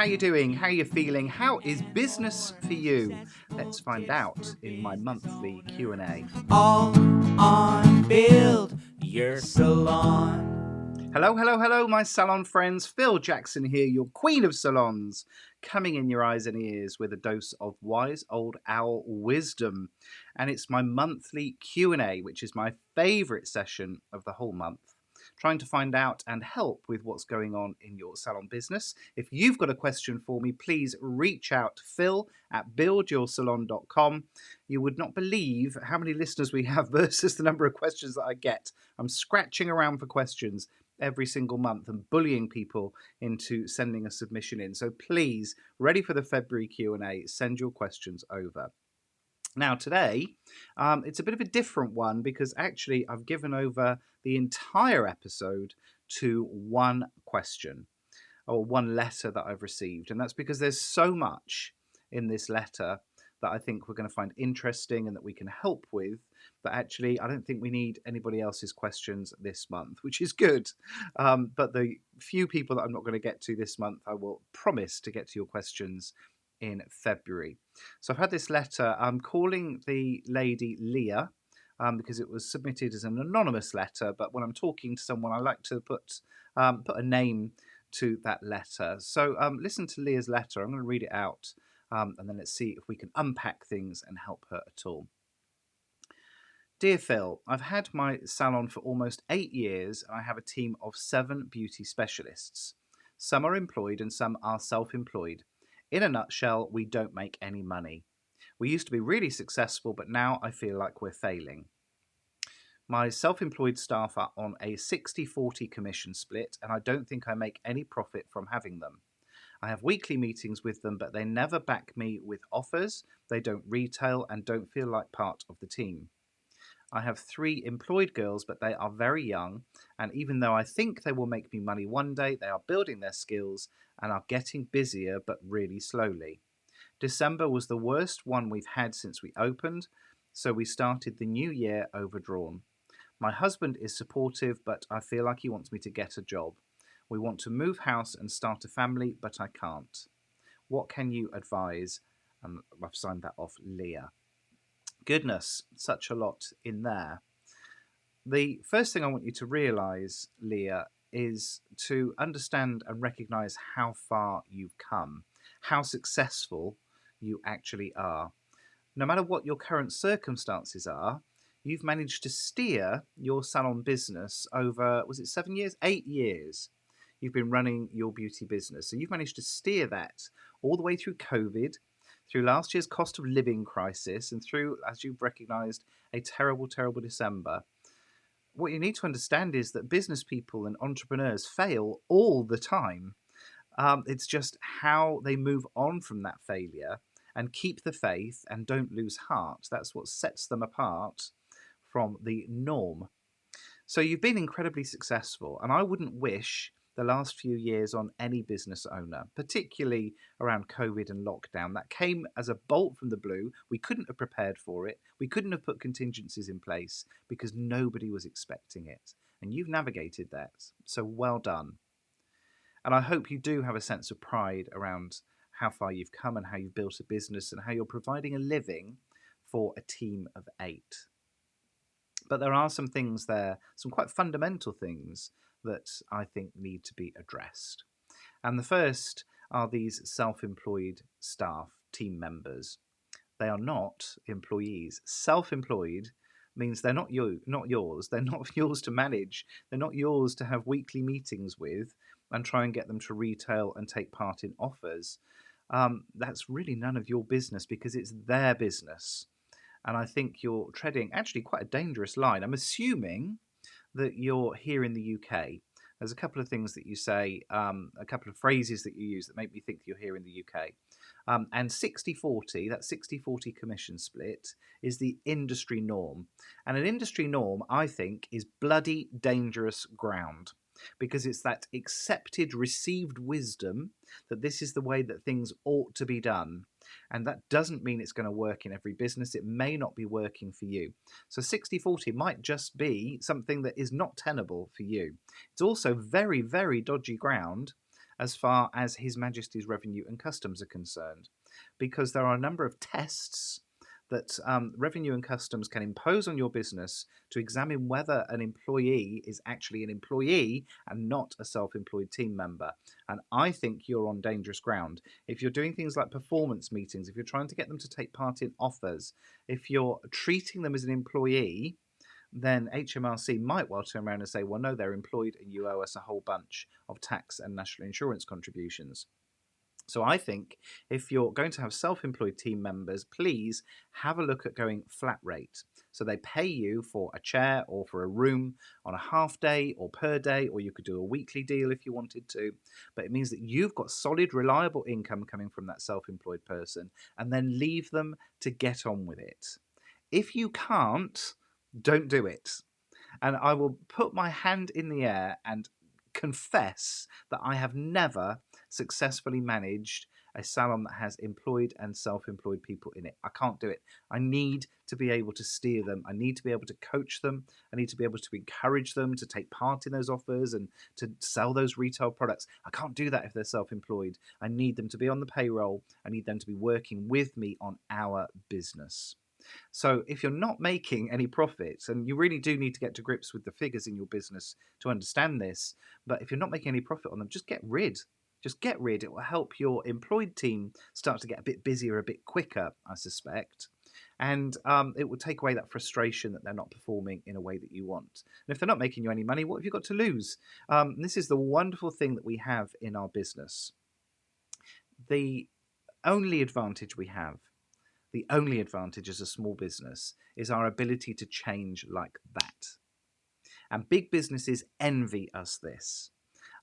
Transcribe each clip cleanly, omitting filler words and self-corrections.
How you doing? How you feeling? How is business for you? Let's find out in my monthly Q&A. All on Build Your Salon. Hello, my salon friends. Phil Jackson here, your queen of salons, coming in your eyes and ears with a dose of wise old owl wisdom. And it's my monthly Q&A, which is my favourite session of the whole month. Trying to find out and help with what's going on in your salon business. If you've got a question for me, please reach out to phil@buildyoursalon.com. You would not believe how many listeners we have versus the number of questions that I get. I'm scratching around for questions every single month and bullying people into sending a submission in. So please, ready for the February Q&A, send your questions over. Now today, it's a bit of a different one because actually I've given over the entire episode to one question or one letter that I've received. And that's because there's so much in this letter that I think we're going to find interesting and that we can help with. But actually, I don't think we need anybody else's questions this month, which is good. But the few people that I'm not going to get to this month, I will promise to get to your questions in February. So I've had this letter. I'm calling the lady Leah because it was submitted as an anonymous letter. But when I'm talking to someone, I like to put a name to that letter. So listen to Leah's letter. I'm going to read it out and then let's see if we can unpack things and help her at all. Dear Phil, I've had my salon for almost 8 years and I have a team of 7 beauty specialists. Some are employed and some are self-employed. In a nutshell, we don't make any money. We used to be really successful, but now I feel like we're failing. My self-employed staff are on a 60-40 commission split, and I don't think I make any profit from having them. I have weekly meetings with them, but they never back me with offers, they don't retail, and don't feel like part of the team. I have 3 employed girls, but they are very young, and even though I think they will make me money one day, they are building their skills and are getting busier, but really slowly. December was the worst one we've had since we opened, so we started the new year overdrawn. My husband is supportive, but I feel like he wants me to get a job. We want to move house and start a family, but I can't. What can you advise? I've signed that off, Leah. Goodness, such a lot in there. The first thing I want you to realise, Leah, is to understand and recognise how far you've come, how successful you actually are. No matter what your current circumstances are, you've managed to steer your salon business over, was it 7 years? 8 years. You've been running your beauty business. So you've managed to steer that all the way through COVID, through last year's cost of living crisis, and through, as you've recognised, a terrible, terrible December. What you need to understand is that business people and entrepreneurs fail all the time. It's just how they move on from that failure and keep the faith and don't lose heart. That's what sets them apart from the norm. So you've been incredibly successful, and I wouldn't wish the last few years on any business owner, particularly around COVID and lockdown. That came as a bolt from the blue. We couldn't have prepared for it. We couldn't have put contingencies in place because nobody was expecting it. And you've navigated that. So well done. And I hope you do have a sense of pride around how far you've come and how you've built a business and how you're providing a living for a team of 8. But there are some things there, some quite fundamental things that I think need to be addressed. And the first are these self-employed staff, team members. They are not employees. Self-employed means they're not yours. They're not yours to manage. They're not yours to have weekly meetings with and try and get them to retail and take part in offers. That's really none of your business because it's their business. And I think you're treading actually quite a dangerous line. I'm assuming that you're here in the UK. There's a couple of things that you say, a couple of phrases that you use that make me think that you're here in the UK. And 60-40, that 60-40 commission split, is the industry norm. And an industry norm, I think, is bloody dangerous ground because it's that accepted, received wisdom that this is the way that things ought to be done. And that doesn't mean it's going to work in every business. It may not be working for you. So 60-40 might just be something that is not tenable for you. It's also very, very dodgy ground as far as His Majesty's Revenue and Customs are concerned, because there are a number of tests that Revenue and Customs can impose on your business to examine whether an employee is actually an employee and not a self-employed team member. And I think you're on dangerous ground. If you're doing things like performance meetings, if you're trying to get them to take part in offers, if you're treating them as an employee, then HMRC might well turn around and say, well, no, they're employed and you owe us a whole bunch of tax and national insurance contributions. So I think if you're going to have self-employed team members, please have a look at going flat rate. So they pay you for a chair or for a room on a half day or per day, or you could do a weekly deal if you wanted to. But it means that you've got solid, reliable income coming from that self-employed person, and then leave them to get on with it. If you can't, don't do it. And I will put my hand in the air and confess that I have never successfully managed a salon that has employed and self-employed people in it. I can't do it. I need to be able to steer them. I need to be able to coach them. I need to be able to encourage them to take part in those offers and to sell those retail products. I can't do that if they're self-employed. I need them to be on the payroll. I need them to be working with me on our business. So if you're not making any profits, and you really do need to get to grips with the figures in your business to understand this, but if you're not making any profit on them, just get rid. Just get rid. It will help your employed team start to get a bit busier, a bit quicker, I suspect. And it will take away that frustration that they're not performing in a way that you want. And if they're not making you any money, what have you got to lose? This is the wonderful thing that we have in our business. The only advantage we have, the only advantage as a small business, is our ability to change like that. And big businesses envy us this.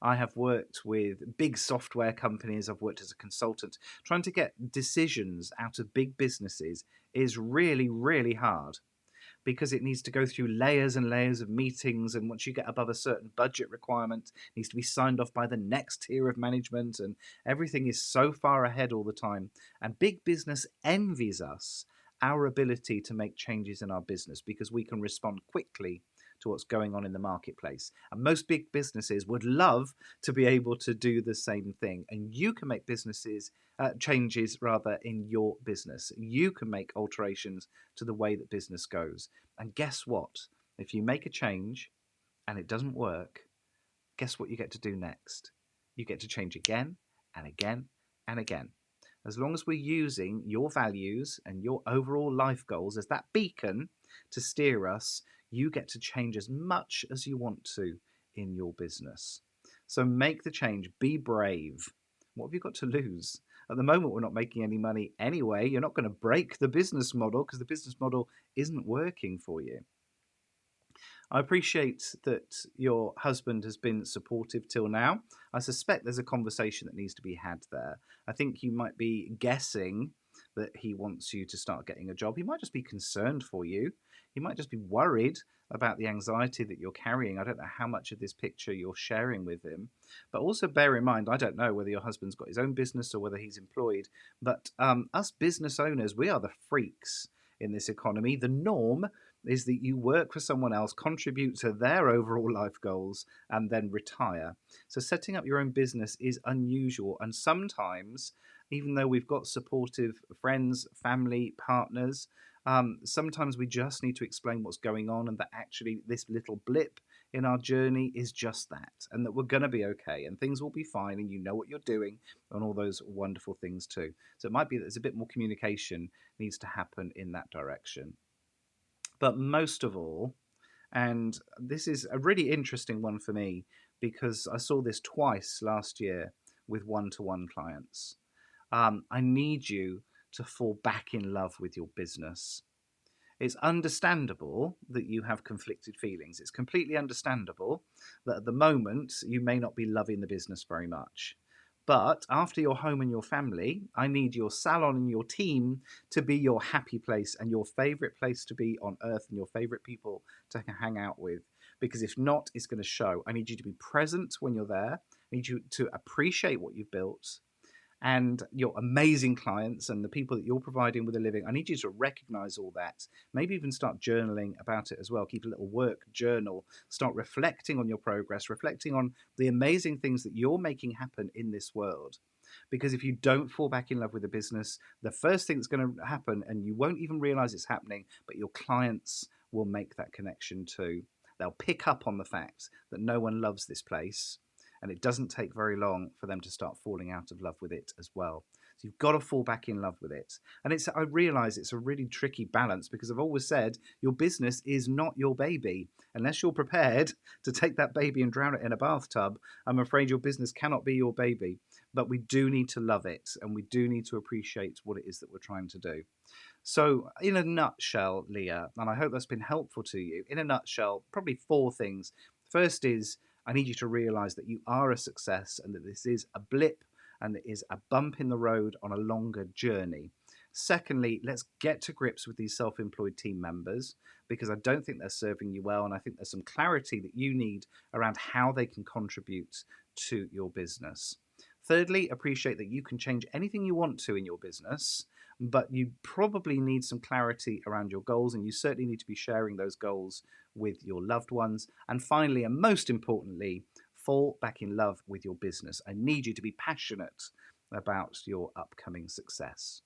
I have worked with big software companies, I've worked as a consultant. Trying to get decisions out of big businesses is really, really hard, because it needs to go through layers and layers of meetings, and once you get above a certain budget requirement, it needs to be signed off by the next tier of management, and everything is so far ahead all the time. And big business envies us our ability to make changes in our business, because we can respond quickly to what's going on in the marketplace. And most big businesses would love to be able to do the same thing. And you can make changes rather in your business. You can make alterations to the way that business goes. And guess what? If you make a change and it doesn't work, guess what you get to do next? You get to change again and again and again. As long as we're using your values and your overall life goals as that beacon to steer us, you get to change as much as you want to in your business. So make the change. Be brave. What have you got to lose? At the moment, we're not making any money anyway. You're not going to break the business model because the business model isn't working for you. I appreciate that your husband has been supportive till now. I suspect there's a conversation that needs to be had there. I think you might be guessing that he wants you to start getting a job. He might just be concerned for you. He might just be worried about the anxiety that you're carrying. I don't know how much of this picture you're sharing with him. But also bear in mind, I don't know whether your husband's got his own business or whether he's employed. But us business owners, we are the freaks in this economy. The norm is that you work for someone else, contribute to their overall life goals, and then retire. So setting up your own business is unusual. And sometimes, even though we've got supportive friends, family, partners, sometimes we just need to explain what's going on, and that actually this little blip in our journey is just that, and that we're going to be okay and things will be fine, and you know what you're doing, and all those wonderful things too. So it might be that there's a bit more communication needs to happen in that direction. But most of all, and this is a really interesting one for me because I saw this twice last year with one-to-one clients. I need you to fall back in love with your business. It's understandable that you have conflicted feelings. It's completely understandable that at the moment you may not be loving the business very much. But after your home and your family, I need your salon and your team to be your happy place and your favorite place to be on earth and your favorite people to hang out with. Because if not, it's going to show. I need you to be present when you're there. I need you to appreciate what you've built. and your amazing clients and the people that you're providing with a living, I need you to recognize all that. Maybe even start journaling about it as well. Keep a little work journal. Start reflecting on your progress, reflecting on the amazing things that you're making happen in this world. Because if you don't fall back in love with the business, the first thing that's going to happen, and you won't even realize it's happening, but your clients will make that connection too. They'll pick up on the fact that no one loves this place, and it doesn't take very long for them to start falling out of love with it as well. So you've got to fall back in love with it. And I realize it's a really tricky balance, because I've always said your business is not your baby. Unless you're prepared to take that baby and drown it in a bathtub, I'm afraid your business cannot be your baby. But we do need to love it, and we do need to appreciate what it is that we're trying to do. So, in a nutshell, Leah, and I hope that's been helpful to you, in a nutshell, probably 4 things. First is, I need you to realize that you are a success and that this is a blip and it is a bump in the road on a longer journey. Secondly, let's get to grips with these self-employed team members, because I don't think they're serving you well, and I think there's some clarity that you need around how they can contribute to your business. Thirdly, appreciate that you can change anything you want to in your business, but you probably need some clarity around your goals, and you certainly need to be sharing those goals with your loved ones. And finally, and most importantly, fall back in love with your business. I need you to be passionate about your upcoming success.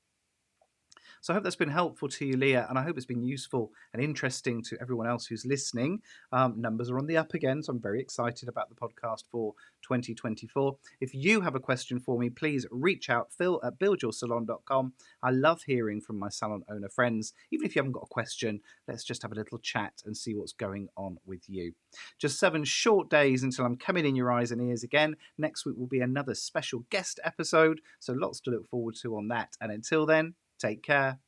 So I hope that's been helpful to you, Leah, and I hope it's been useful and interesting to everyone else who's listening. Numbers are on the up again, so I'm very excited about the podcast for 2024. If you have a question for me, please reach out, phil@buildyoursalon.com. I love hearing from my salon owner friends. Even if you haven't got a question, let's just have a little chat and see what's going on with you. Just 7 short days until I'm coming in your eyes and ears again. Next week will be another special guest episode, so lots to look forward to on that. And until then, take care.